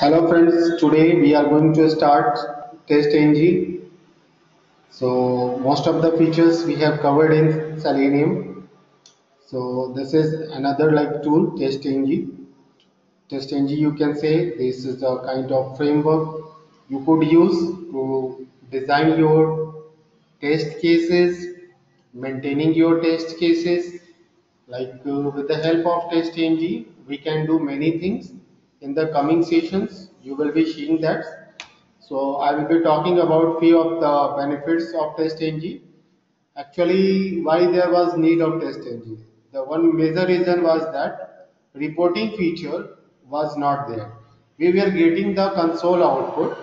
Hello friends, today we are going to start TestNG. So most of the features we have covered in Selenium. So this is another like tool TestNG. TestNG, you can say this is a kind of framework you could use to design your test cases, maintaining your test cases. With the help of TestNG, we can do many things. In the coming sessions, you will be seeing that. So I will be talking about few of the benefits of TestNG. Actually, why there was need of TestNG? The one major reason was that reporting feature was not there. We were getting the console output,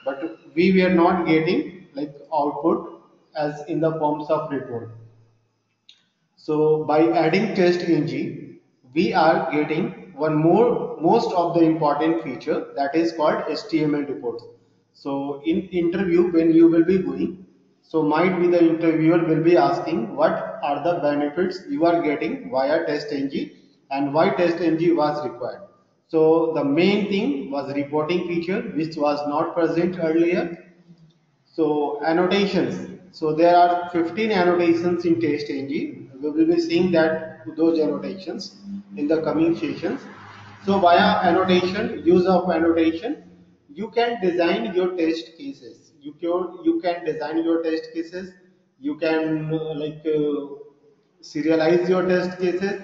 but we were not getting like output as in the forms of report. So by adding TestNG, we are getting one more most of the important feature that is called HTML reports. So in interview when you will be going, so might be the interviewer will be asking what are the benefits you are getting via TestNG and why TestNG was required. So the main thing was reporting feature which was not present earlier. So annotations. So there are 15 annotations in TestNG. We will be seeing that those annotations in the coming sessions. So via annotation, use of annotation, you can design your test cases. You can design your test cases. You can serialize your test cases.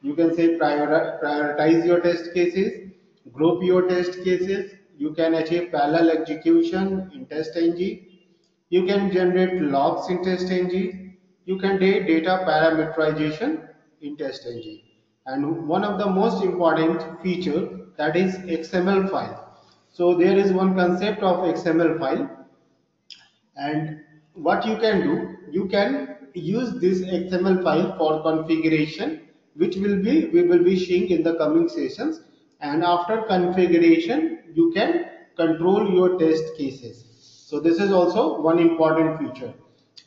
You can say prioritize your test cases, group your test cases. You can achieve parallel execution in TestNG. You can generate logs in TestNG. You can do data parameterization in TestNG. And one of the most important feature that is XML file. So there is one concept of XML file, and what you can do, you can use this XML file for configuration, which we will be seeing in the coming sessions. And after configuration, you can control your test cases. So this is also one important feature.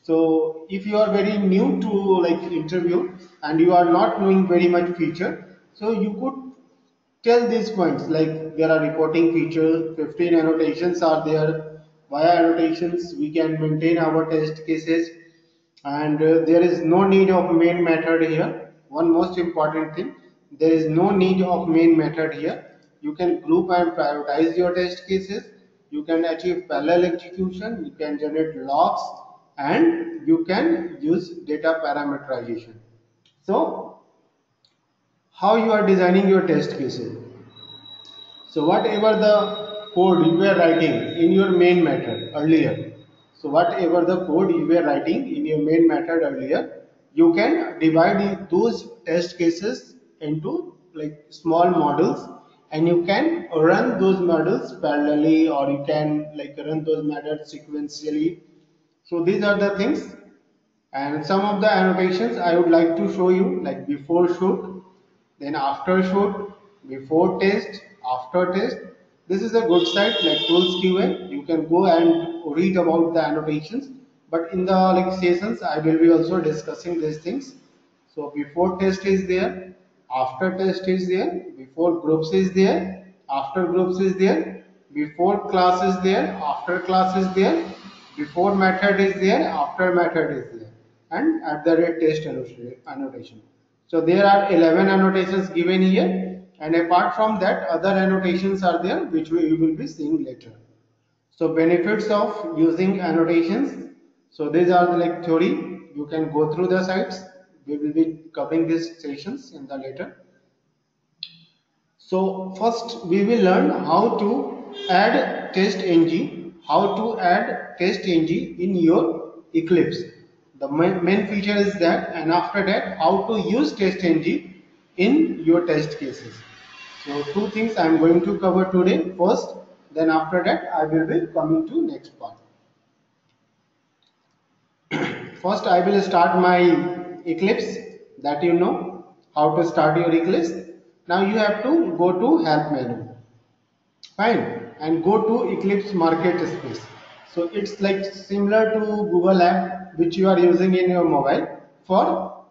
So if you are very new to like interview and you are not knowing very much feature, so you could tell these points like there are reporting features, 15 annotations are there. Via annotations we can maintain our test cases, and there is no need of main method here. One most important thing, there is no need of main method here. You can group and prioritize your test cases. You can achieve parallel execution. You can generate logs, and you can use data parameterization. So how you are designing your test cases? So whatever the code you were writing in your main method earlier, so whatever the code you were writing in your main method earlier, you can divide those test cases into like small models, and you can run those models parallelly, or you can like run those methods sequentially. So these are the things, and some of the annotations I would like to show you, like before shoot, then after shoot, before test, after test. This is a good site like Tools QA. You can go and read about the annotations. But in the like sessions, I will be also discussing these things. So before test is there, after test is there, before groups is there, after groups is there, before class is there, after class is there, before method is there, after method is there, and at the rate test annotation. So there are 11 annotations given here, and apart from that other annotations are there which we will be seeing later. So benefits of using annotations. So these are the like theory. You can go through the sites. We will be covering these sessions in the later. So first we will learn how to add TestNG, how to add TestNG in your Eclipse. The main feature is that, and after that how to use TestNG in your test cases. So two things I am going to cover today first, then after that I will be coming to next part. First I will start my Eclipse, that you know how to start your Eclipse. Now you have to go to help menu. Fine, and go to Eclipse market space. So it's like similar to Google app which you are using in your mobile for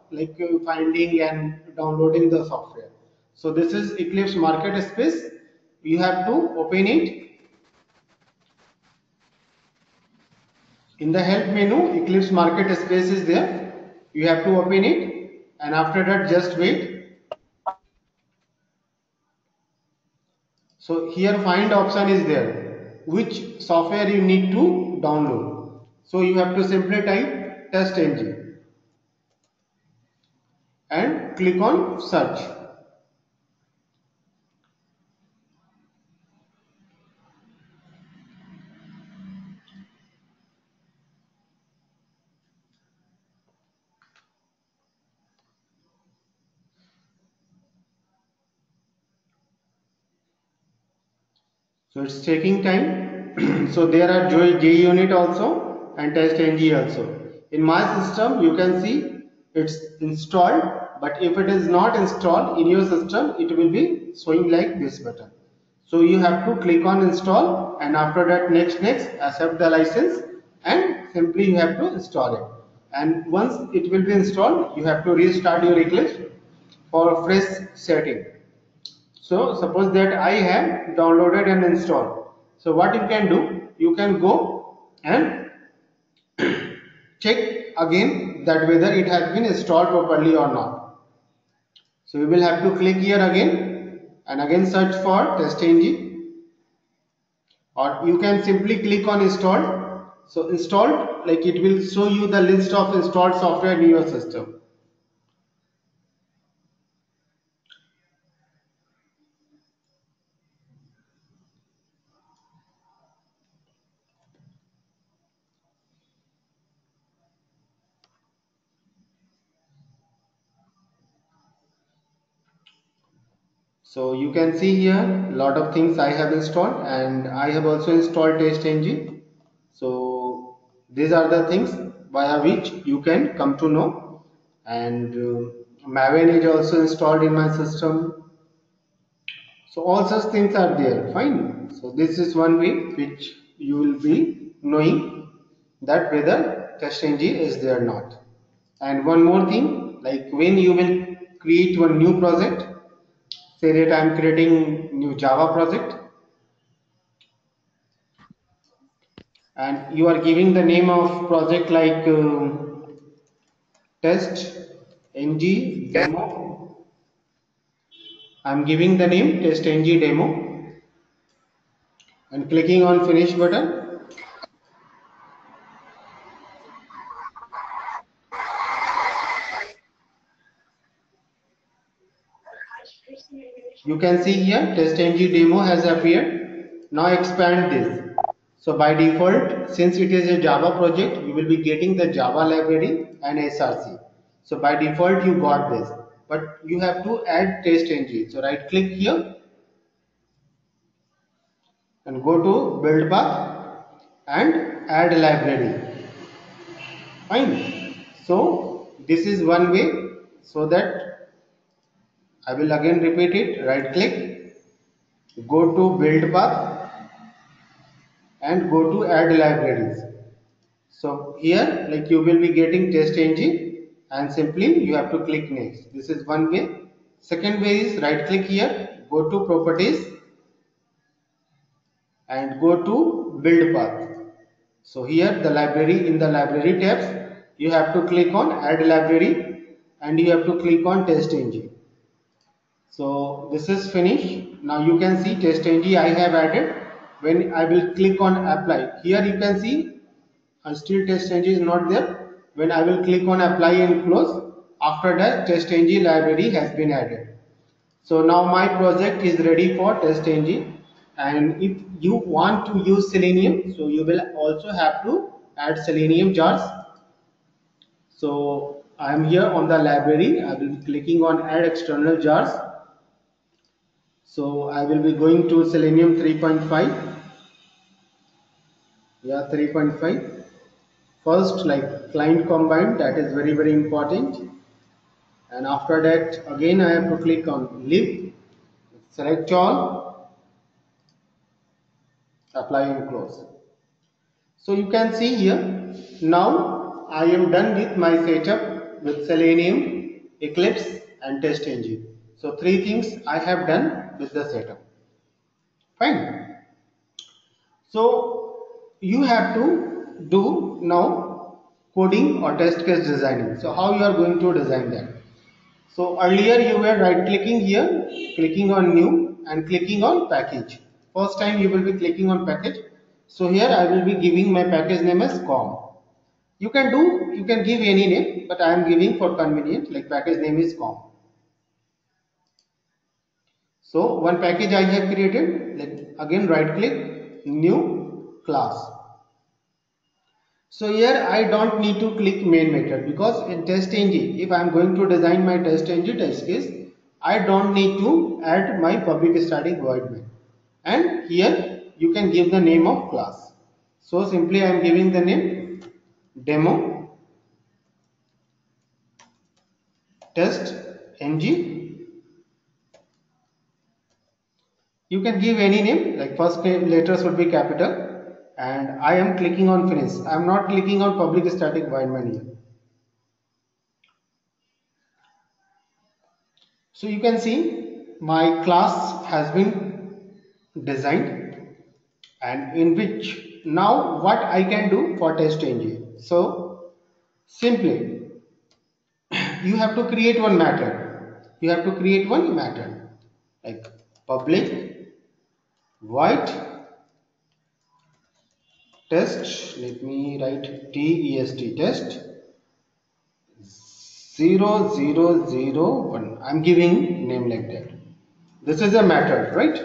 finding and downloading the software. So this is Eclipse market space. you have to open it. In the help menu, Eclipse Market Space is there. You have to open it, and after that just wait. So here find option is there. Which software you need to download? So you have to simply type TestNG and click on search. So it's taking time. So there are JUnit also and TestNG also. In my system, you can see it's installed, but if it is not installed in your system, it will be showing like this button. So you have to click on install, and after that next accept the license, and simply you have to install it. And once it will be installed, you have to restart your Eclipse for fresh setting. So suppose that I have downloaded and installed. So what you can do, you can go and check again that whether it has been installed properly or not. So you will have to click here again and again search for TestNG, or you can simply click on installed. So installed, like it will show you the list of installed software in your system. So you can see here lot of things I have installed, and I have also installed TestNG. So these are the things via which you can come to know. And Maven is also installed in my system. So all such things are there. Fine. So this is one way which you will be knowing that whether TestNG is there or not. And one more thing, like when you will create one new project, say that I am creating new Java project, and you are giving the name of project like test ng demo. I am giving the name test ng demo and clicking on finish button. You can see here TestNG demo has appeared. Now expand this. So by default, since it is a Java project, you will be getting the Java library and SRC. So by default, you got this, but you have to add TestNG. So right click here and go to build path and add library. Fine. So this is one way, so that I will again repeat it. Right click, go to build path and go to add libraries. So here like you will be getting TestNG, and simply you have to click next. This is one way. Second way is right click here, go to properties and go to build path. So here the library, in the library tabs, you have to click on add library and you have to click on TestNG. So this is finished. Now you can see TestNG I have added. When I will click on apply, here you can see still TestNG is not there. When I will click on apply and close, after that TestNG library has been added. So now my project is ready for TestNG, and if you want to use Selenium, so you will also have to add Selenium jars. So I am here on the library. I will be clicking on add external jars. So I will be going to Selenium 3.5. Yeah, 3.5. First, like client combined, that is very important. And after that, again I have to click on leave, select all, apply and close. So you can see here, now I am done with my setup with Selenium, Eclipse and TestNG. So three things I have done with the setup. Fine. So you have to do now coding or test case designing. So how you are going to design that? So earlier you were right clicking here, clicking on new and clicking on package. First time you will be clicking on package. So here I will be giving my package name as com. You can give any name, but I am giving for convenient, like package name is com. So one package I have created, like again right click, new class. So here I don't need to click main method, because in TestNG, if I am going to design my TestNG test case, I don't need to add my public static void main. And here you can give the name of class. So simply I am giving the name demo TestNG. You can give any name, like first letters would be capital, and I am clicking on finish. I am not clicking on public static void main here. So you can see my class has been designed, and in which now what I can do for TestNG. So simply you have to create one method. You have to create one method like public void test. Let me write test test 0001. I'm giving name like that. This is a method, right?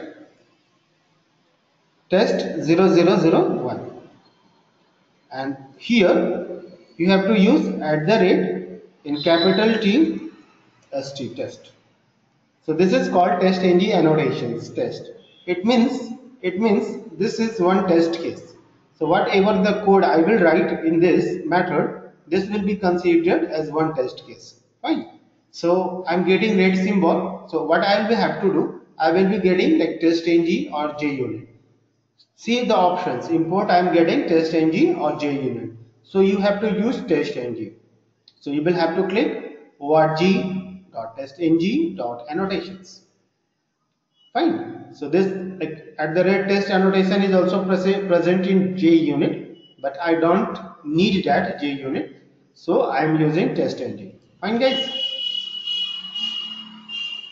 Test 0001. And here you have to use at the rate in capital T ST test. So this is called TestNG annotations test. It means this is one test case. So whatever the code I will write in this method, this will be considered as one test case. Fine. So I'm getting red symbol. So what I will have to do, I will be getting like TestNG or JUnit. See the options. Import, I am getting TestNG or JUnit. So you have to use TestNG. So you will have to click org.testng.annotations. Fine. So this like at the rate test annotation is also present in JUnit, but I don't need that JUnit. So I am using TestNG. Fine guys.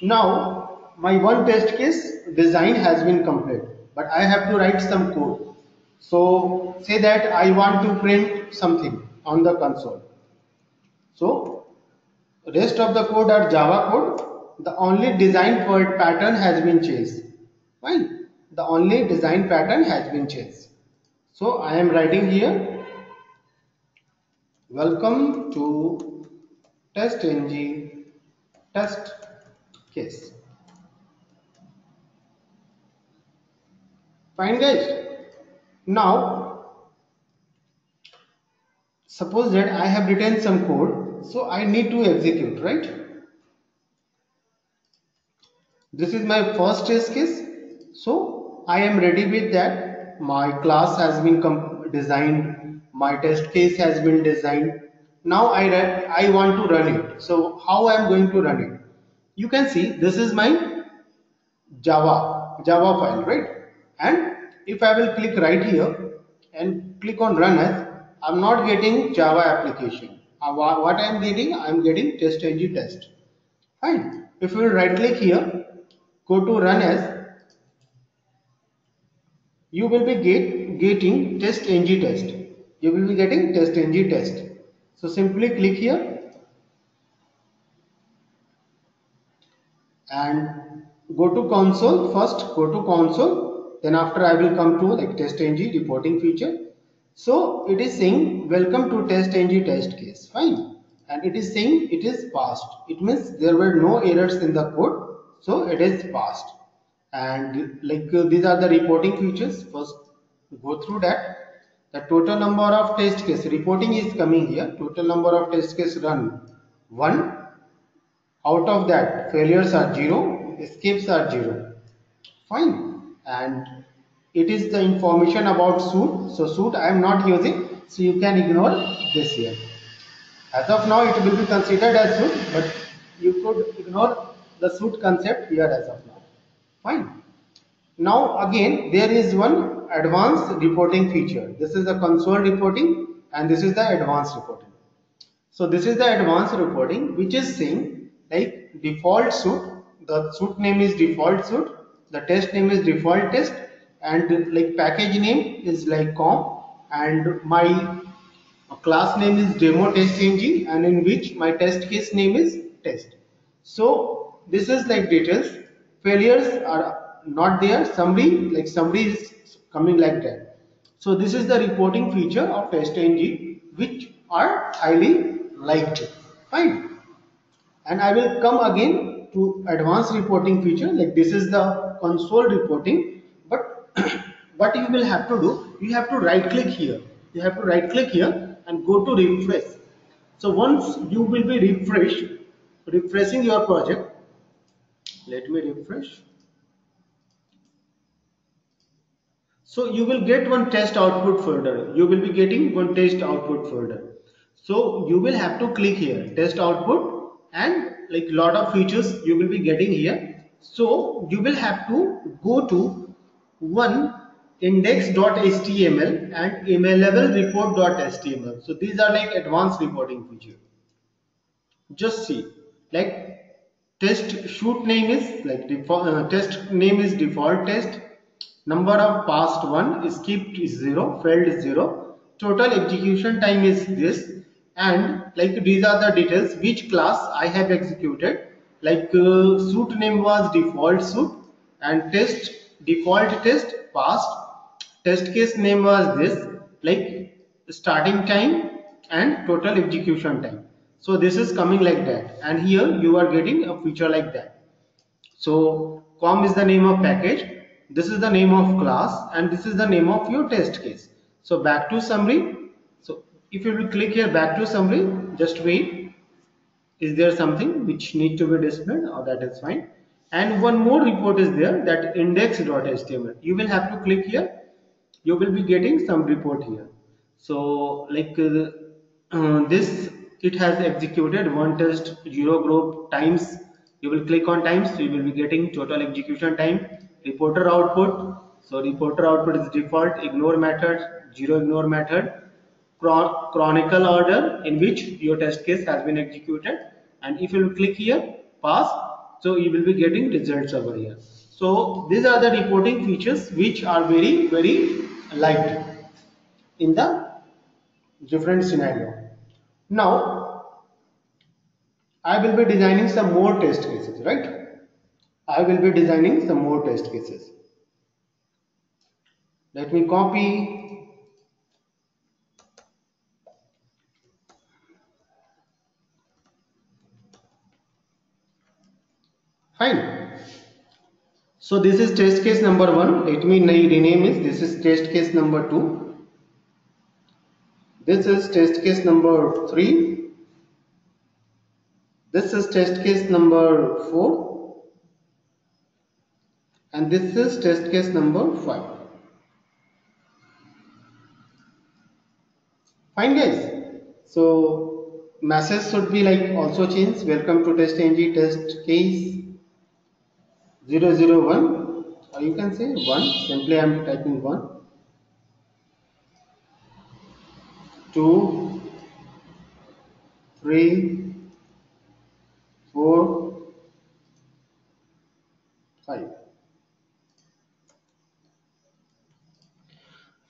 Now my one test case design has been complete, but I have to write some code. So say that I want to print something on the console. So rest of the code are Java code. The only design pattern has been changed. Fine. The only design pattern has been changed. So I am writing here, welcome to TestNG test case. Fine guys. Now suppose that I have written some code, so I need to execute, right? This is my first test case. So I am ready with that. My class has been designed, my test case has been designed. Now I want to run it. So how I am going to run it? You can see this is my Java file, right? And if I will click right here and click on run as, I'm not getting Java application. What I am getting? I am getting TestNG test. Fine. If you will right click here, go to run as, you will be getting TestNG test. You will be getting TestNG test. So simply click here and go to console. First go to console, then after I will come to like TestNG reporting feature. So it is saying welcome to TestNG test case. Fine. And it is saying it is passed. It means there were no errors in the code, so it is passed. And like these are the reporting features. First go through that. The total number of test case reporting is coming here. Total number of test case run 1. Out of that failures are 0, escapes are 0. Fine. And it is the information about suit. So suit I am not using, so you can ignore this here. As of now it will be considered as suit, but you could ignore the suit concept here as of now. Fine. Now again there is one advanced reporting feature. This is the console reporting and this is the advanced reporting. So this is the advanced reporting which is saying like default suit, the suit name is default suit, the test name is default test, and like package name is like com, and my class name is demo TestNG, and in which my test case name is test. So this is like details. Failures are not there. Summary is coming like that. So this is the reporting feature of TestNG which are highly liked. Fine. And I will come again to advanced reporting feature. Like this is the console reporting, but what you will have to do, you have to right click here. You have to right click here and go to refresh. So once you will be refreshing your project, let me refresh. So you will get one test output folder. You will be getting one test output folder. So you will have to click here, test output, and like lot of features you will be getting here. So you will have to go to one index.html and email level report.html. So these are like advanced reporting feature. Just see, like test shoot name is like default, test name is default test, number of passed 1, skipped is 0, failed is 0, total execution time is this, and like these are the details which class I have executed. Like suit name was default suit, and test default test passed, test case name was this, like starting time and total execution time. So this is coming like that, and here you are getting a feature like that. So com is the name of package, this is the name of class, and this is the name of your test case. So back to summary. So if you will click here back to summary, just wait, is there something which need to be displayed, or that is fine. And one more report is there, that index.html. You will have to click here, you will be getting some report here. So like this, it has executed one test 0 group times. You will click on times, so you will be getting total execution time. Reporter output, so reporter output is default, ignore method, 0 ignore method, chronicle order in which your test case has been executed, and if you click here pass, so you will be getting results over here. So these are the reporting features which are very liked in the different scenario. Now I will be designing some more test cases, right? I will be designing some more test cases. Let me copy. Fine. So this is test case number 1. Let me rename it. This is test case number 2. This is test case number 3. This is test case number 4. And this is test case number 5. Fine guys. So message should be like also changed. Welcome to TestNG test case 001, or you can say 1. Simply I am typing 1, 2, 3, 4, 5.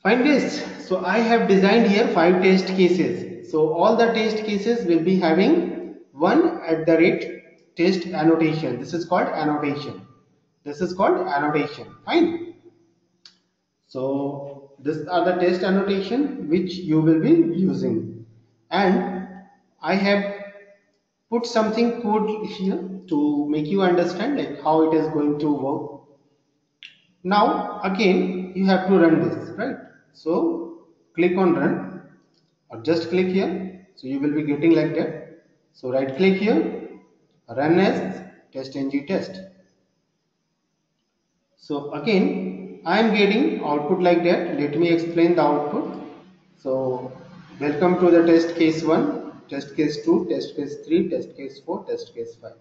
Fine guys. So I have designed here 5 test cases. So all the test cases will be having one at the rate test annotation. This is called annotation. This is called annotation. Fine. So these are the test annotation which you will be using, and I have put something code here to make you understand like how it is going to work. Now again you have to run this, right? So click on run, or just click here, so you will be getting like that. So right click here, run as TestNG test. So again I am getting output like that. Let me explain the output. So welcome to the test case 1, test case 2, test case 3, test case 4, test case 5.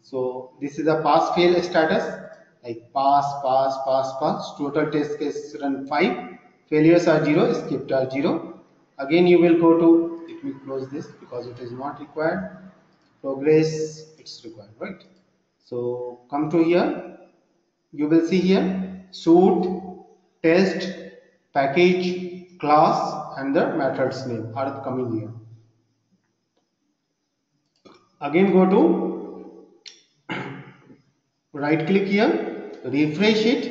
So this is a pass fail status, like pass. Total test case run 5. Failures are 0, skipped are 0. Again you will go to, let me close this because it is not required. Progress, it's required, right? So come to here, you will see here suit, test, package, class and the methods name are coming here. Again go to right click here, refresh it,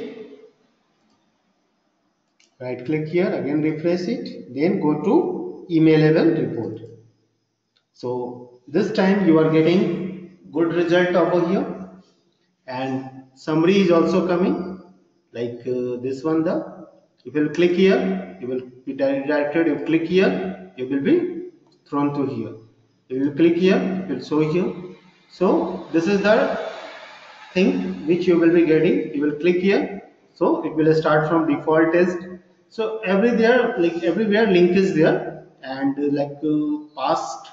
right click here, again refresh it, then go to emailable report. So this time you are getting good result over here, and summary is also coming like this one. The if you will click here, you will be directed. You click here, you will be thrown to here. If you will click here, it will show here. So this is the thing which you will be getting. You will click here, so it will start from default test. So everywhere link is there, and past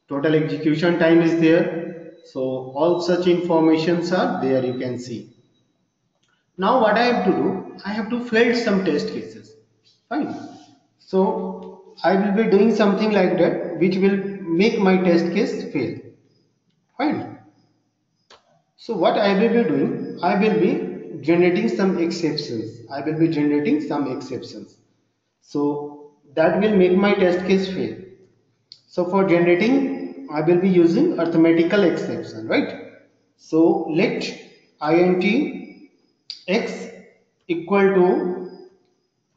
total execution time is there. So all such informations are there, you can see. Now what I have to do, I have to fill some test cases. Fine. So I will be doing something like that which will make my test case fail. Fine. So what I will be doing, I will be generating some exceptions. So that will make my test case fail. So for generating, I will be using arithmetical exception, right? So let int x equal to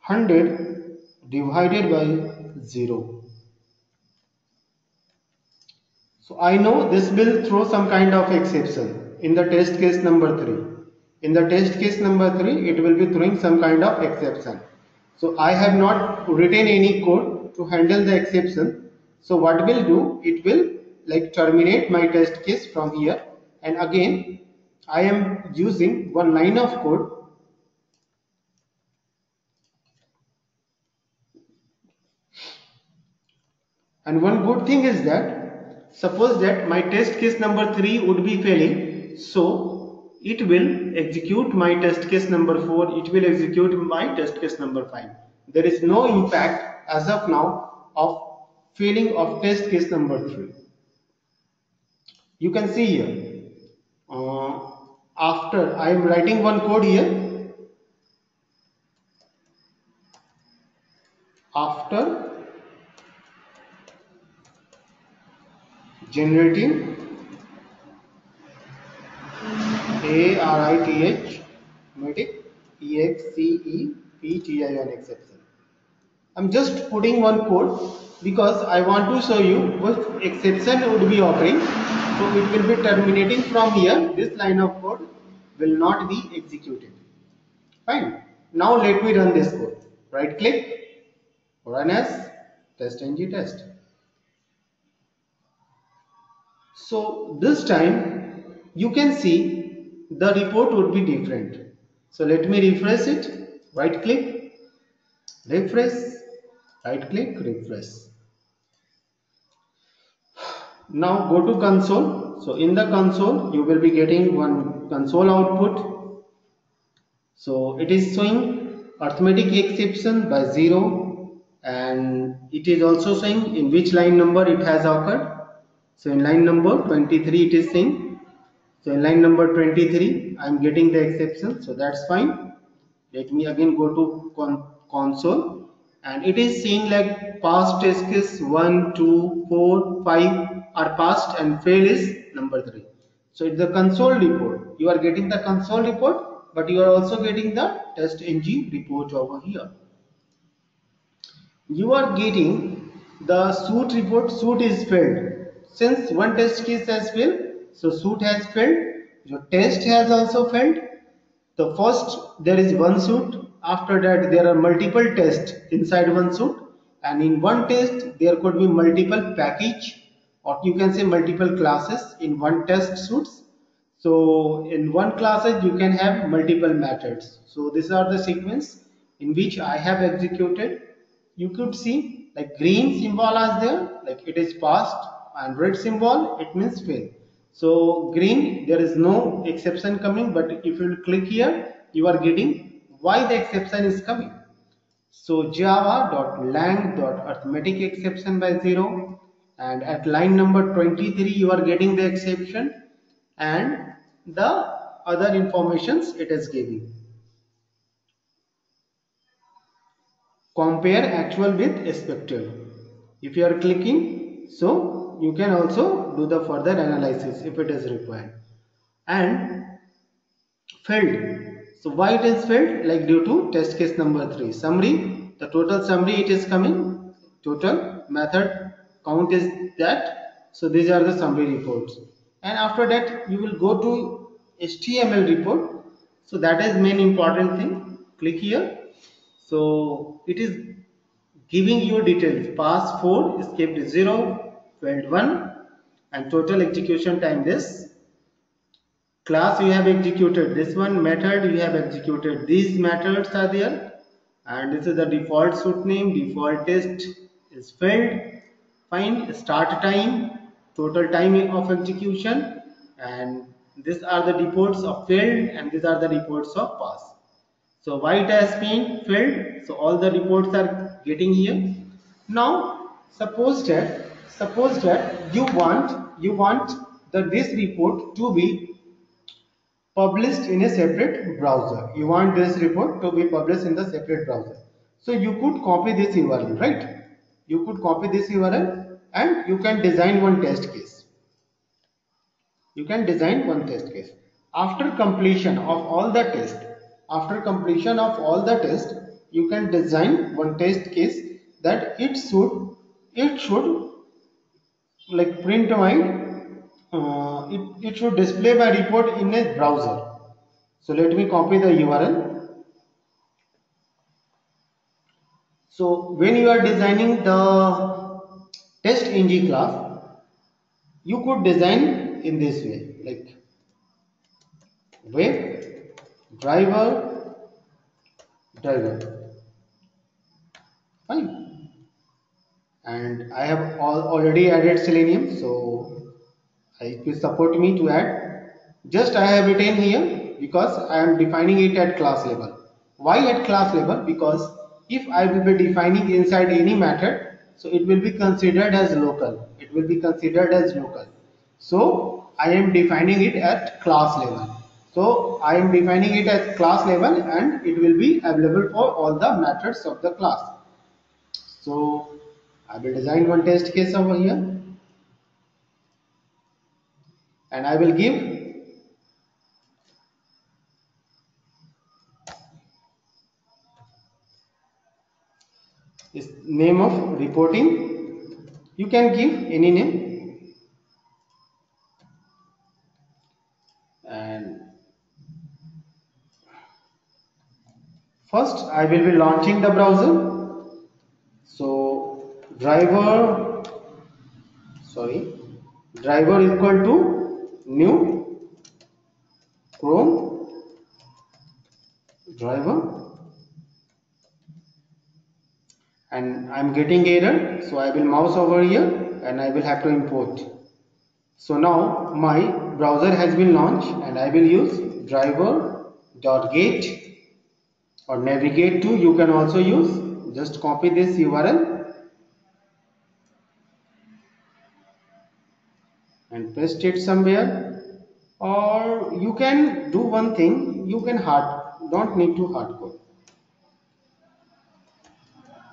100 divided by 0. So I know this will throw some kind of exception in the test case number 3. In the test case number 3, it will be throwing some kind of exception. So I have not written any code to handle the exception. So what will do, it will terminate my test case from here, and again I am using one line of code. And one good thing is that suppose that my test case number 3 would be failing, so it will execute my test case number 4, it will execute my test case number 5. There is no impact as of now of failing of test case number 3. You can see here, after I am writing one code here, after generating arithmetic exception. I'm just putting one code because I want to show you what exception would be occurring. So it will be terminating from here. This line of code will not be executed. Fine. Now let me run this code. Right click, run as TestNG test. So this time you can see the report would be different. So let me refresh it. Right click, refresh, right click, refresh. Now go to console. So in the console you will be getting one console output. So it is showing arithmetic exception by 0, and it is also showing in which line number it has occurred. So in line number 23 it is saying. So in line number 23 I am getting the exception, so that's fine. Let me again go to console, and it is saying like past test case 1, 2, 4, 5 are passed and fail is number 3. So it's the console report. You are getting the console report, but you are also getting the TestNG report over here. You are getting the suit report. Suit is failed. Since one test case has failed, so suit has failed. Your test has also failed. The first, there is one suit. After that, there are multiple tests inside one suit, and in one test there could be multiple package, or you can say multiple classes in one test suits. So in one classes you can have multiple methods. So these are the sequence in which I have executed. You could see like green symbol is there, like it is passed, and red symbol it means fail. So green, there is no exception coming, but if you click here, you are getting why the exception is coming. So java.lang.arithmetic exception by 0, and at line number 23 you are getting the exception and the other informations it is giving. Compare actual with expected. If you are clicking, so you can also do the further analysis if it is required. And failed. So why it is failed? Like due to test case number 3. Summary, the total summary it is coming. Total method count is that. So these are the summary reports. And after that you will go to HTML report. So that is main important thing. Click here. So it is giving you details. Pass 4, escaped 0, failed 1, and total execution time this. Class you have executed this one, method you have executed these methods are there, and this is the default suite name, default test is failed. Find start time, total time of execution, and these are the reports of failed and these are the reports of pass. So why it has been failed? So all the reports are getting here. Now suppose that you want this report to be published in a separate browser. You want this report to be published in the separate browser. So you could copy this URL, right? You could copy this URL and you can design one test case. You can design one test case. After completion of all the test, you can design one test case that it should like print my it should display my report in a browser. So let me copy the URL. So when you are designing the TestNG class, you could design in this way, like web driver, fine. And I have already added Selenium, so it will support me to add. Just I have written here because I am defining it at class level. Why at class level? Because if I will be defining inside any method, so it will be considered as local. It will be considered as local. So I am defining it at class level. So I am defining it at class level and it will be available for all the methods of the class. So I will design one test case over here and I will give is name of reporting. You can give any name, and first I will be launching the browser. So sorry driver equal to new Chrome driver, and I'm getting error, so I will mouse over here and I will have to import. So now my browser has been launched and I will use driver.get or navigate to. You can also use, just copy this URL and paste it somewhere, or you can do one thing, you can don't need to hard code,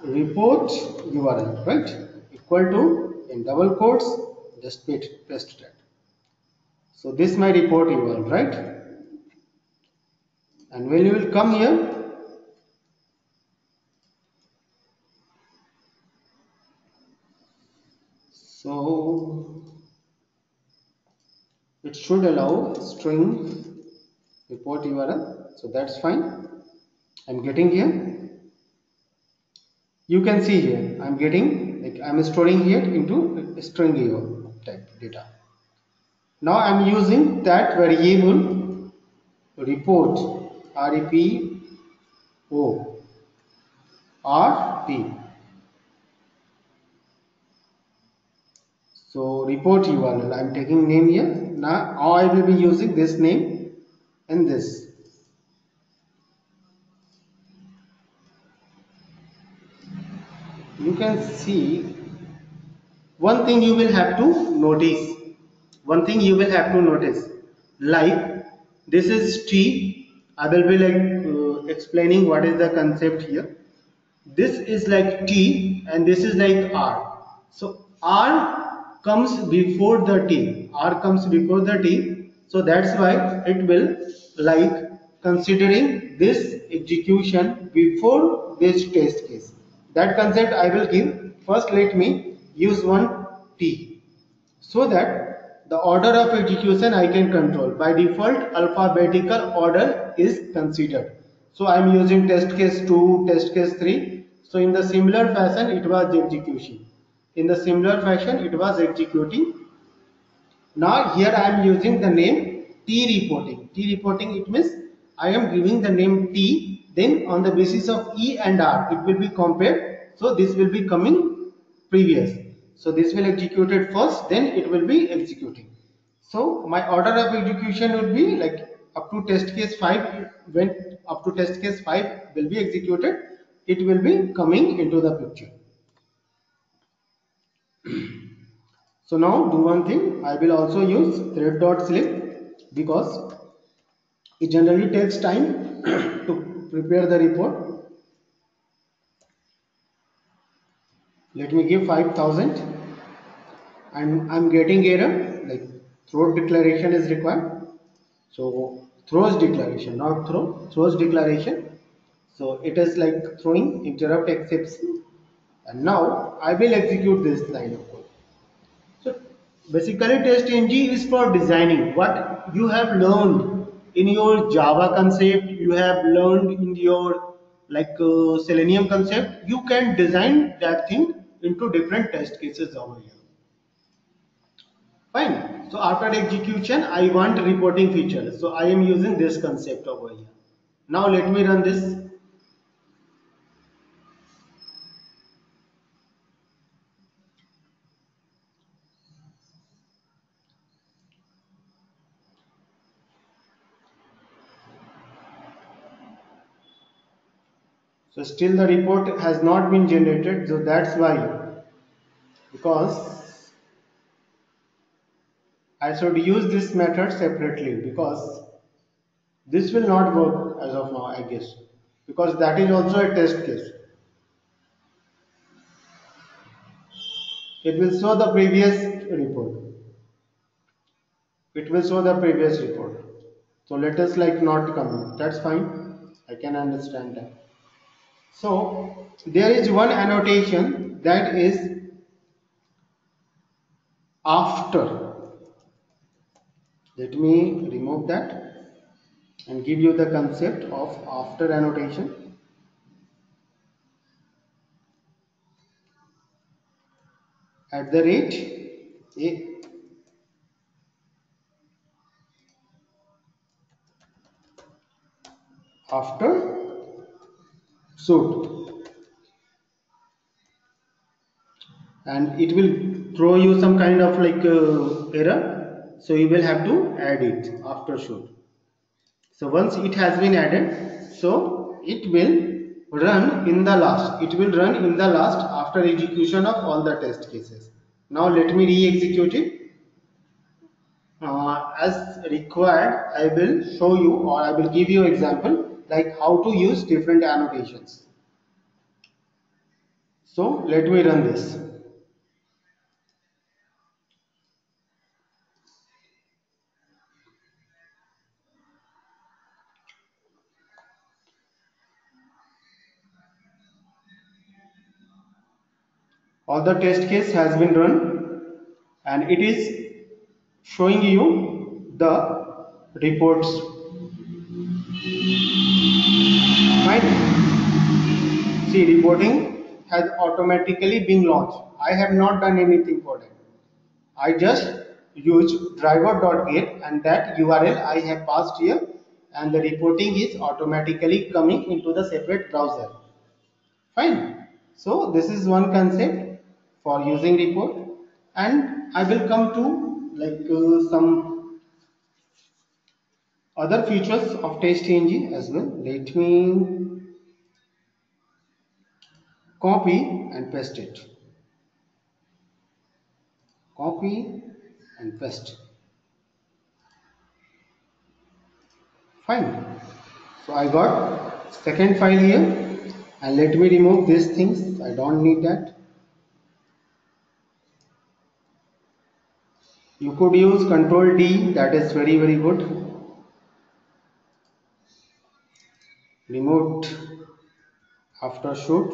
report URL, right, equal to in double quotes, just paste that. So this is my report URL, right? And when you will come here, so it should allow string report URL, so that's fine. I'm getting here. You can see here I'm getting, like I'm storing here into string type data. Now I'm using that variable report REPO. So report URL, I'm taking name here. Now I will be using this name and this. You can see one thing you will have to notice. One thing you will have to notice. Like this is T. I will be explaining what is the concept here. This is like T and this is like R. So R comes before the T. R comes before the T. So that's why it will like considering this execution before this test case. That concept I will give. First let me use one T so that the order of execution I can control. By default, alphabetical order is considered. So I am using test case 2, test case 3. So in the similar fashion, it was execution. In the similar fashion, it was executing. Now here I am using the name T reporting. T reporting, it means I am giving the name T, then on the basis of E and R it will be compared. So this will be coming previous. So this will execute it first, then it will be executing. So my order of execution would be like up to test case 5. When up to test case 5 will be executed, it will be coming into the picture. So now do one thing, I will also use thread.slip because it generally takes time to prepare the report. Let me give 5000 and I'm getting error like throws declaration is required. So throws declaration, not throws declaration. So it is like throwing interrupt exception, and now I will execute this line of code. So basically TestNG is for designing what you have learned in your Java concept, you have learned in your Selenium concept. You can design that thing into different test cases over here. Fine. So after execution, I want reporting feature. So I am using this concept over here. Now let me run this. So still the report has not been generated. So that's why, because I should use this method separately, because this will not work as of now, I guess, because that is also a test case. It will show the previous report. It will show the previous report. So let us like not come. That's fine. I can understand that. So there is one annotation that is after. Let me remove that and give you the concept of after annotation. At the rate a after should, and it will throw you some kind of error, so you will have to add it after should. So once it has been added, so it will run in the last, after execution of all the test cases. Now let me re-execute it. As required, I will show you, or I will give you example like how to use different annotations. So let me run this. All the test case has been run and it is showing you the reports. Fine. See, reporting has automatically been launched. I have not done anything for that. I just used driver.get and that URL I have passed here, and the reporting is automatically coming into the separate browser. Fine. So this is one concept for using report. And I will come to some other features of TestNG as well. Let me copy and paste it. Copy and paste. Fine. So I got second file here, and let me remove these things. I don't need that. You could use Ctrl D, that is very good. Remote after shoot.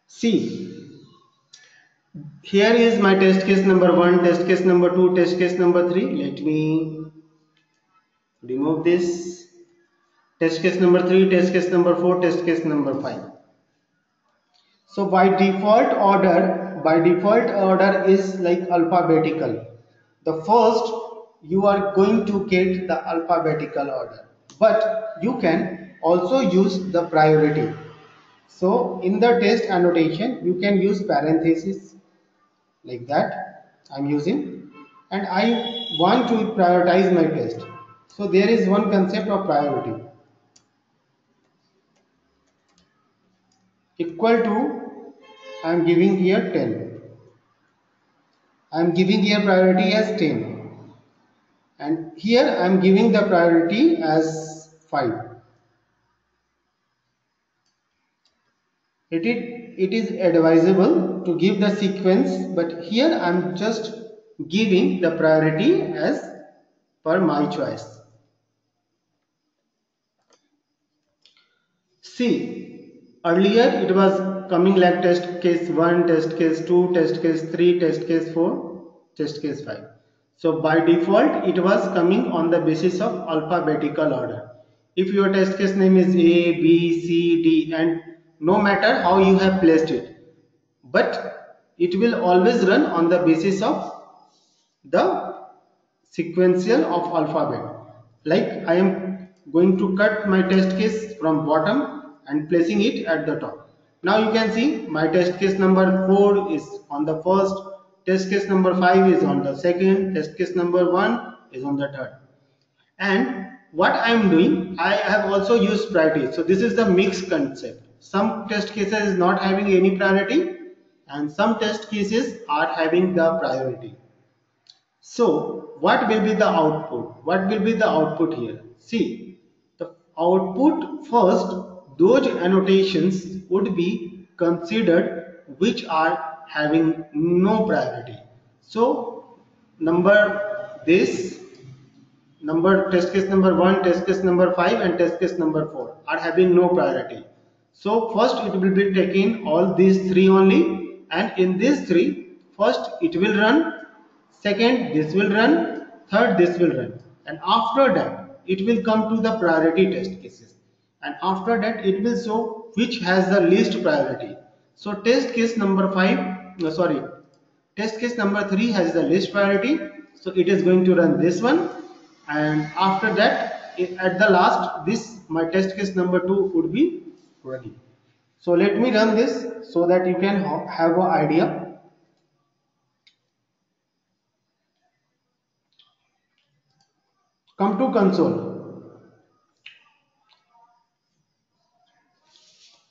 See, here is my test case number 1, test case number 2, test case number 3. Let me remove this. Test case number 3, test case number 4, test case number 5. So by default order is like alphabetical. The first you are going to get the alphabetical order, but you can also use the priority. So in the test annotation you can use parenthesis like that I'm using, and I want to prioritize my test. So there is one concept of priority equal to, I am giving here 10. I am giving here priority as 10, and here I am giving the priority as 5. It is advisable to give the sequence, but here I am just giving the priority as per my choice. See, earlier it was coming like test case 1, test case 2, test case 3, test case 4, test case 5. So by default it was coming on the basis of alphabetical order. If your test case name is A, B, C, D, and no matter how you have placed it, but it will always run on the basis of the sequential of alphabet. Like I am going to cut my test case from bottom and placing it at the top. Now you can see my test case number 4 is on the first, test case number 5 is on the second, test case number 1 is on the third. And what I am doing, I have also used priority. So this is the mixed concept. Some test cases is not having any priority and some test cases are having the priority. So what will be the output? What will be the output here? See, the output first, those annotations would be considered which are having no priority. So test case number 1, test case number 5 and test case number 4 are having no priority. So first it will be taking all these 3 only, and in these 3 first it will run, second this will run, third this will run, and after that it will come to the priority test cases, and after that it will show which has the least priority. So test case number 3 has the least priority, so it is going to run this one, and after that at the last this my test case number 2 would be running. So let me run this so that you can have an idea. Come to console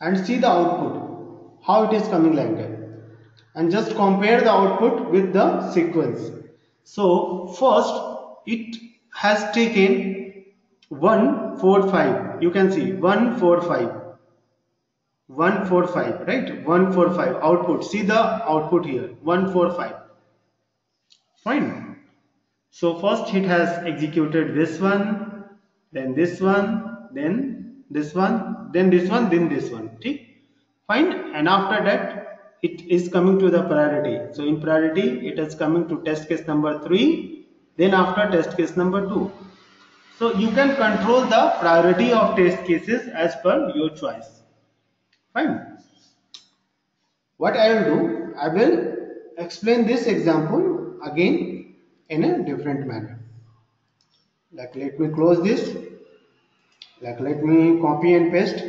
and see the output, how it is coming like that, and just compare the output with the sequence. So first it has taken 1 4 5, you can see 1 4 5, 1 4 5, right? 1 4 5 output, see the output here 1 4 5. Fine. So first it has executed this one, then this one, then this one, then this one, then this one. Okay? Fine. And after that it is coming to the priority. So in priority it is coming to test case number 3, then after test case number 2. So you can control the priority of test cases as per your choice. Fine. What I will do, I will explain this example again in a different manner. Like let me close this, like let me copy and paste.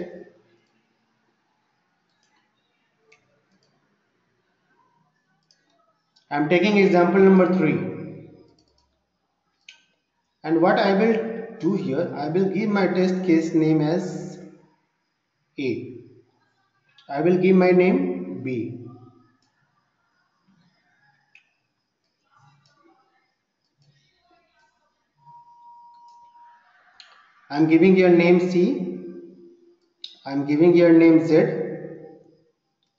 I'm taking example number 3. And what I will do here, I will give my test case name as A. I will give my name B. I'm giving your name C. I'm giving your name Z.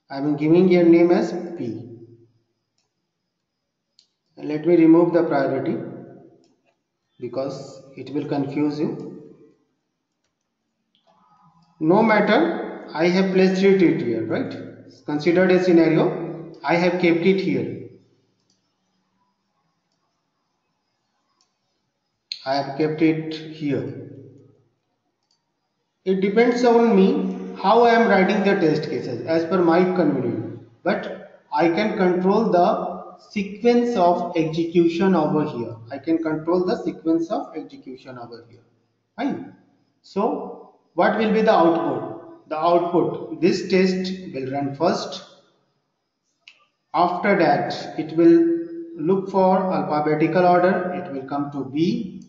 I'm giving your name as P. And let me remove the priority because it will confuse you. No matter, I have placed it here, right? Considered a scenario, I have kept it here. I have kept it here. It depends on me how I am writing the test cases as per my convenience. But I can control the sequence of execution over here. I can control the sequence of execution over here. Fine. So, what will be the output? The output, this test will run first. After that, it will look for alphabetical order. It will come to B.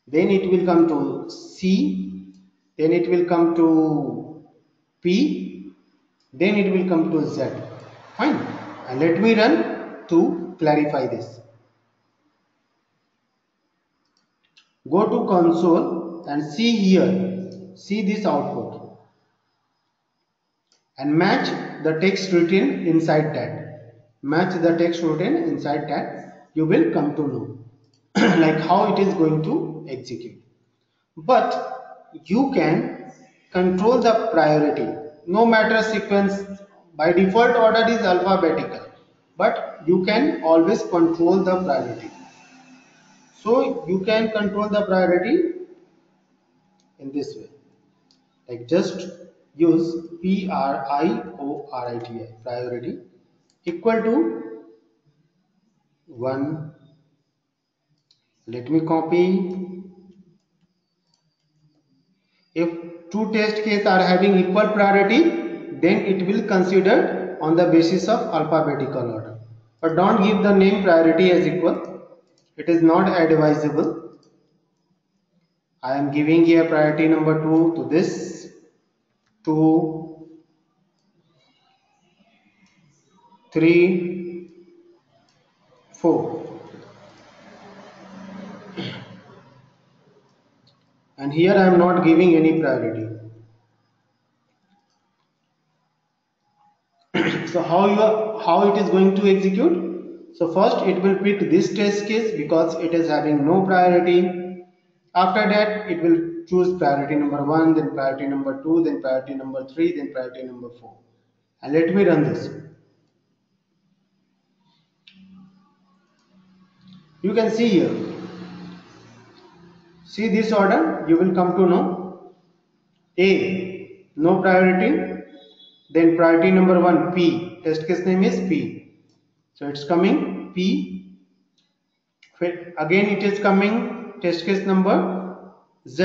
Then it will come to C. Then it will come to P. Then it will come to Z. Fine. And let me run to clarify this. Go to console and see here. See this output. And match the text written inside that. Match the text written inside that. You will come to know like how it is going to execute. But you can control the priority. No matter sequence, by default order is alphabetical, but you can always control the priority. So you can control the priority in this way, like just use priority, priority equal to 1. Let me copy. If two test cases are having equal priority, then it will consider on the basis of alphabetical order. But don't give the name priority as equal. It is not advisable. I am giving here priority number 2 to this, 2, 3, 4. And here I am not giving any priority. So how it is going to execute? So first it will pick this test case because it is having no priority. After that it will choose priority number 1, then priority number 2, then priority number 3, then priority number 4. And let me run this. You can see here. See this order, you will come to know. A, no priority. Then priority number 1, P. Test case name is P. So it's coming P. Again it is coming test case number Z.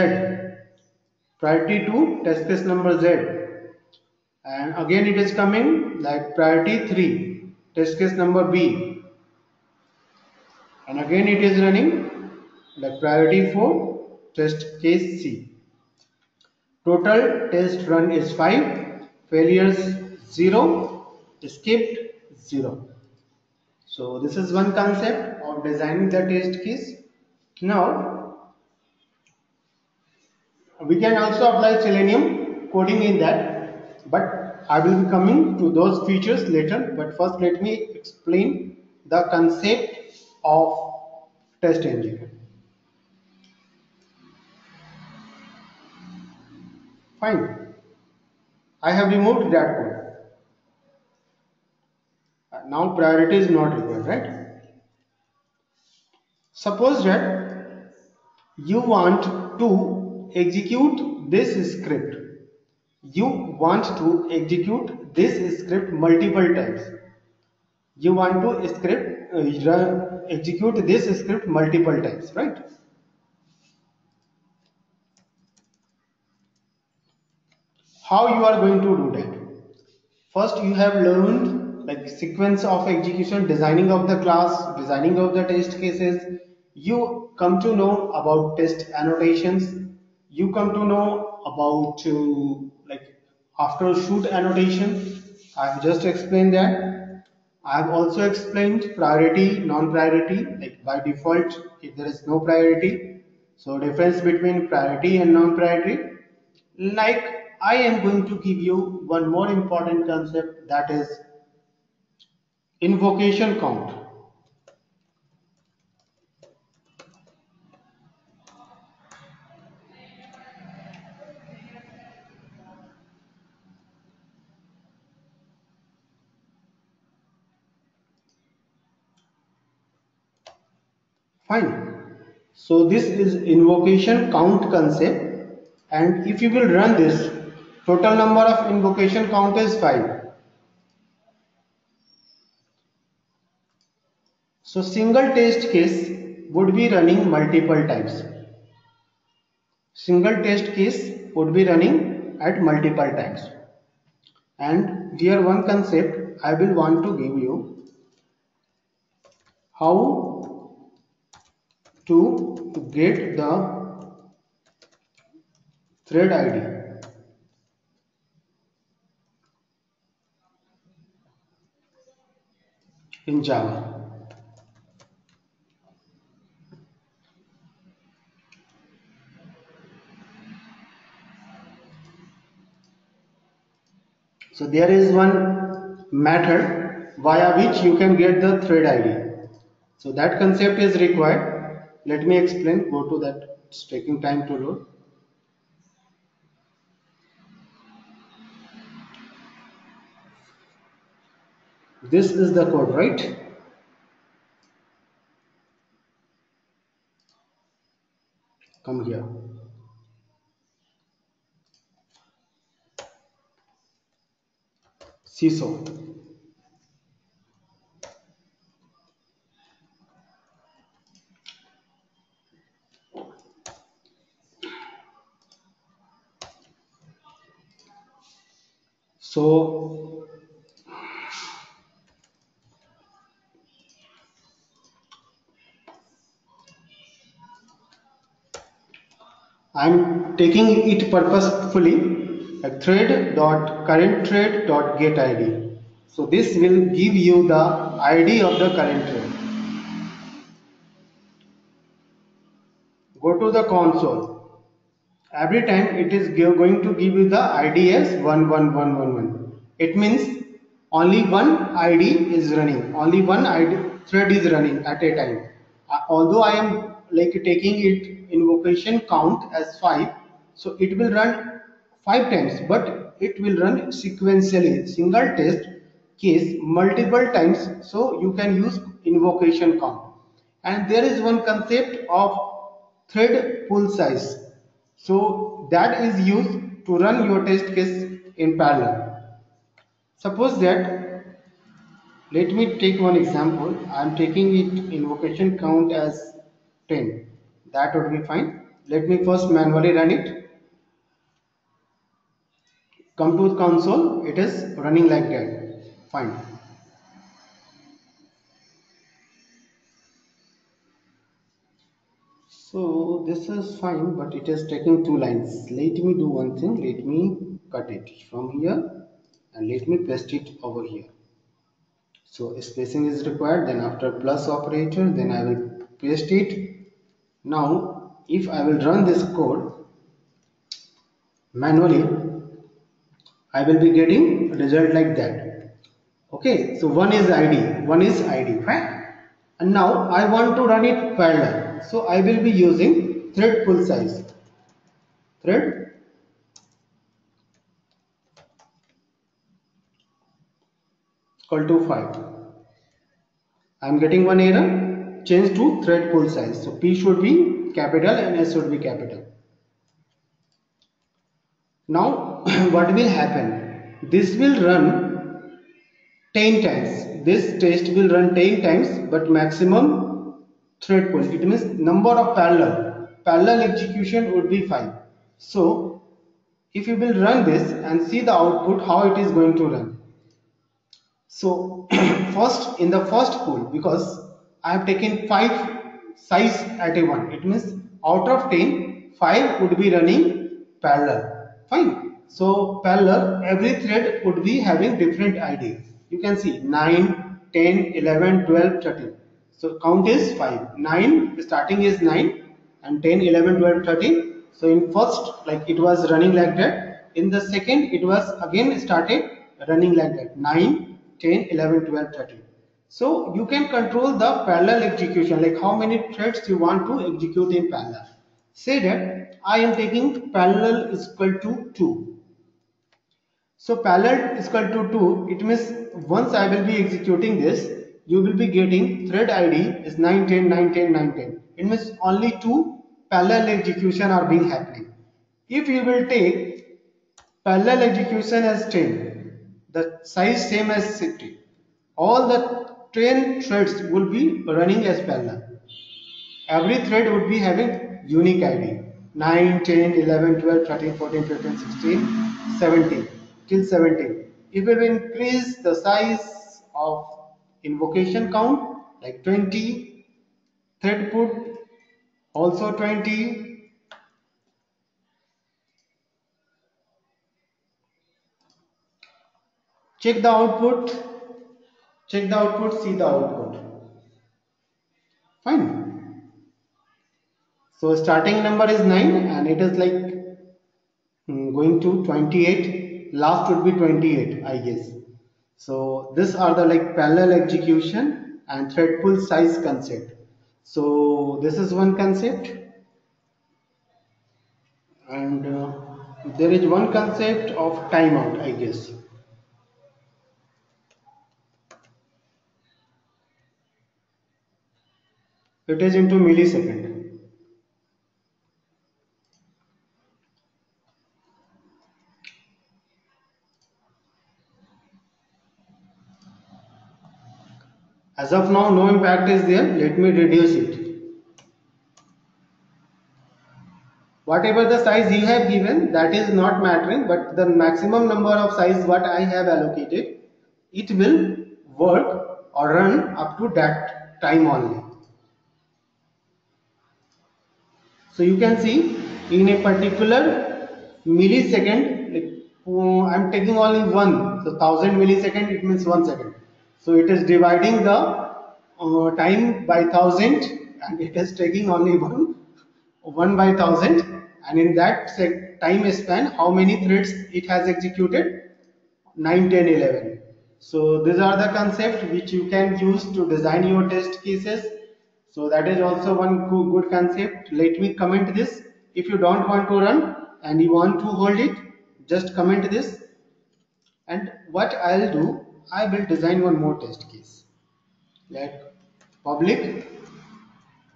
Priority 2, test case number Z. And again it is coming like priority 3, test case number B. And again it is running like priority 4, test case C. Total test run is 5, failures 0, skipped 0. So this is one concept of designing the test case. Now we can also apply Selenium coding in that, but I will be coming to those features later. But first let me explain the concept of TestNG. Fine. I have removed that code. Now priority is not required, right? Suppose that you want to execute this script. You want to execute this script multiple times. You want to execute this script multiple times, right? How you are going to do that? First, you have learned like sequence of execution, designing of the class, designing of the test cases. You come to know about test annotations. You come to know about like after shoot annotation. I've just explained that. I've also explained priority, non-priority. Like by default, if there is no priority, so difference between priority and non-priority. Like I am going to give you one more important concept, that is invocation count. Fine. So this is invocation count concept, and if you will run this, total number of invocation count is 5. So single test case would be running multiple times. Single test case would be running at multiple times. And here one concept I will want to give you, how to get the thread ID in Java. So there is one method via which you can get the thread ID. So that concept is required. Let me explain. Go to that. It's taking time to load. This is the code, right? Come here. CISO. So I'm taking it purposefully, like thread dot current thread dot get ID. So this will give you the ID of the current thread. Go to the console. Every time it is going to give you the ID as 11111. It means only one ID is running, only one ID thread is running at a time. Although I am like taking it invocation count as 5, so it will run 5 times, but it will run sequentially, single test case multiple times, so you can use invocation count. And there is one concept of thread pool size, so that is used to run your test case in parallel. Suppose that, let me take one example. I am taking it invocation count as 10. That would be fine. Let me first manually run it. Come to the console, it is running like that. Fine. So this is fine, but it is taking 2 lines. Let me do one thing. Let me cut it from here and let me paste it over here. So spacing is required, then after plus operator, then I will paste it. Now if I will run this code manually, I will be getting a result like that. Okay, so one is ID, right? And now I want to run it parallel. So I will be using thread pool size. Thread equal to 5. I am getting one error. Change to thread pool size. So P should be capital and S should be capital. Now what will happen? This will run 10 times. This test will run 10 times, but maximum thread pool. It means number of parallel execution would be 5. So if you will run this and see the output, how it is going to run. So first, in the first pool, because I have taken 5 size at a one, it means out of 10, 5 would be running parallel. Fine. So parallel, every thread would be having different ID. You can see 9, 10, 11, 12, 13. So count is 5. 9, starting is 9, and 10, 11, 12, 13. So in first, like it was running like that. In the second, it was again started running like that. 9, 10, 11, 12, 13. So you can control the parallel execution, like how many threads you want to execute in parallel. Say that I am taking parallel is equal to 2. So parallel is equal to 2, it means once I will be executing this, you will be getting thread ID is 9, 10, 9, 10, 9, 10. It means only 2 parallel execution are being happening. If you will take parallel execution as 10, the size same as 60. All the 10 threads will be running as parallel. Every thread would be having unique ID 9, 10, 11, 12, 13, 14, 15, 16, 17 till 17. If we will increase the size of invocation count like 20, thread put also 20, check the output, see the output. Fine. So starting number is 9 and it is like going to 28, last would be 28 I guess. So these are the like parallel execution and thread pool size concept. So this is one concept, and there is one concept of timeout I guess. It is into millisecond. As of now no impact is there, let me reduce it. Whatever the size you have given, that is not mattering, but the maximum number of size what I have allocated, it will work or run up to that time only. So you can see in a particular millisecond, like, I'm taking only one, so 1000 millisecond, it means 1 second. So it is dividing the time by 1000 and it is taking only one by 1000, and in that time span how many threads it has executed? 9, 10, 11. So these are the concepts which you can use to design your test cases. So that is also one good concept. Let me comment this. If you don't want to run and you want to hold it, just comment this. And what I'll do, I will design one more test case. Like public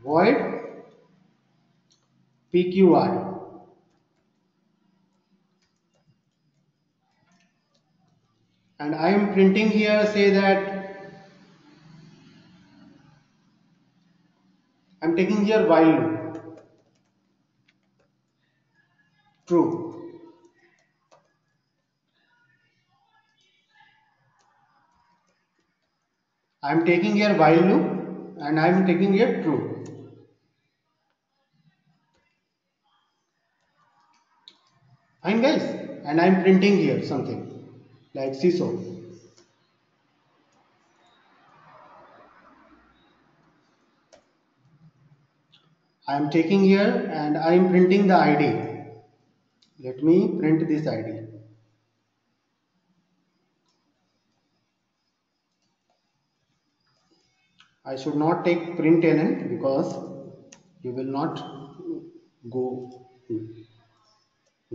void PQR. And I am printing here, say that I'm taking here while loop. True. I am taking here while loop and I am taking here true. Fine guys, and I am printing here something like CISO. I am taking here and I am printing the ID. Let me print this ID. I should not take println because you will not go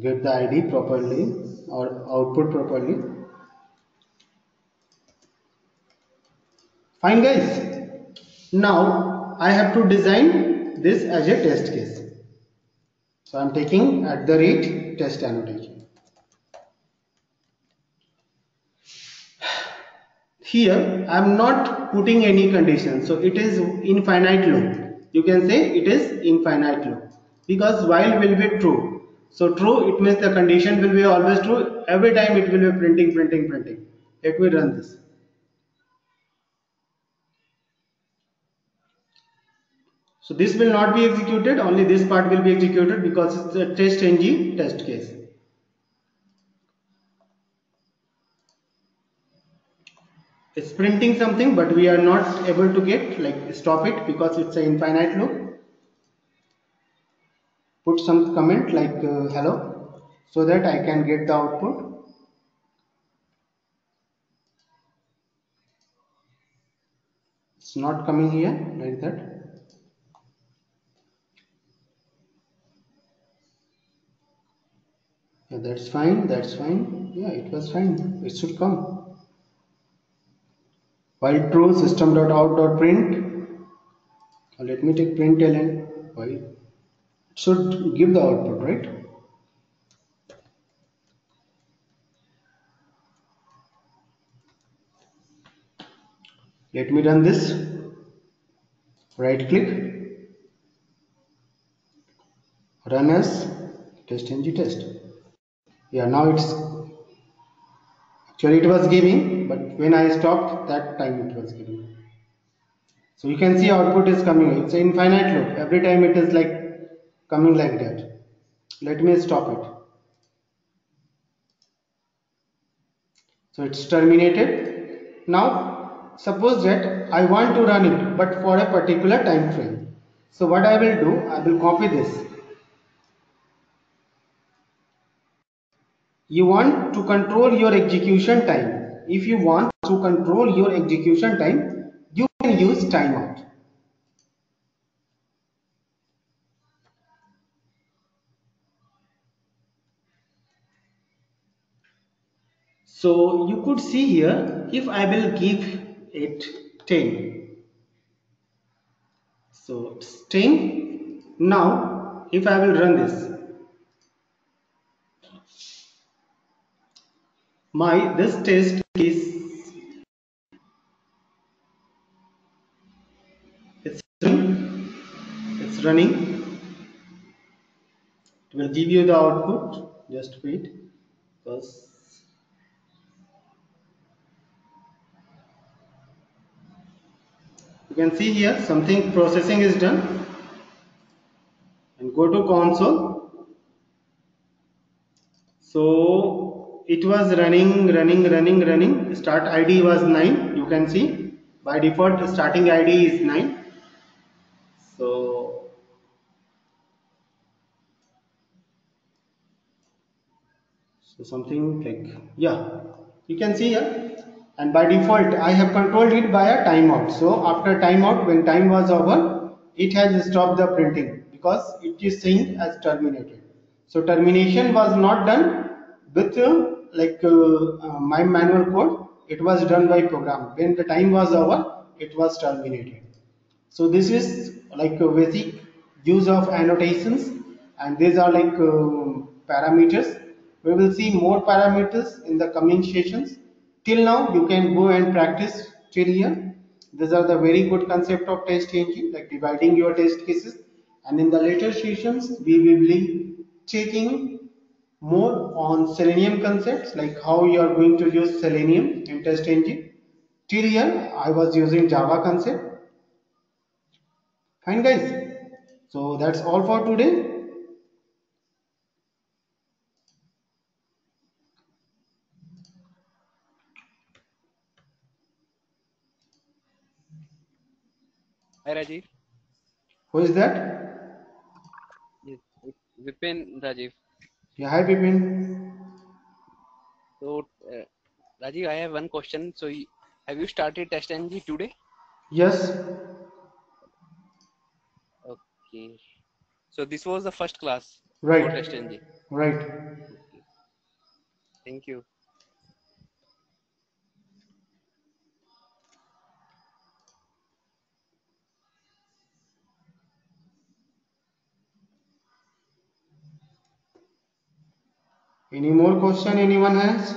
get the ID properly or output properly. Fine guys. Now I have to design this as a test case. So I am taking @ test annotation. Here I am not putting any condition, so it is infinite loop. You can say it is infinite loop because while will be true. So true, it means the condition will be always true. Every time it will be printing. Let me run this. So this will not be executed, only this part will be executed because it's a TestNG test case. It's printing something, but we are not able to get, like, stop it because it's an infinite loop. Put some comment like hello, so that I can get the output. It's not coming here like that. Yeah, that's fine, that's fine. Yeah, it was fine. It should come. While true system.out.print. Let me take println. While it should give the output, right? Let me run this. Right click, run as TestNG test. Yeah, now it's actually it was giving, but when I stopped, that time it was giving. So you can see output is coming. It's an infinite loop. Every time it is like coming like that. Let me stop it. So it's terminated. Now suppose that I want to run it, but for a particular time frame. So what I will do, I will copy this. You want to control your execution time. If you want to control your execution time, you can use timeout. So you could see here, if I will give it 10. So it's 10. Now if I will run this, this test is it's running. It will give you the output. Just wait, because you can see here something processing is done. And go to console. So it was running. Start ID was 9. You can see by default starting ID is 9. So something like, yeah, you can see here. And by default I have controlled it by a timeout. So after timeout, when time was over, it has stopped the printing because it is saying as terminated. So termination was not done with my manual code. It was done by program. When the time was over, it was terminated. So this is like a basic use of annotations, and these are like parameters. We will see more parameters in the coming sessions. Till now you can go and practice till here. These are the very good concept of test engine, like dividing your test cases, and in the later sessions we will be checking more on Selenium concepts, like how you are going to use Selenium in test engine. Till here I was using Java concept. Fine guys, so that's all for today. Hi Rajiv. Who is that? Yes, it's Vipin Rajiv. Yeah, hi Bipin. So Rajiv, I have one question. So have you started TestNG today? Yes, Okay. So this was the first class for right, TestNG. right. Okay. Thank you. Any more question anyone has?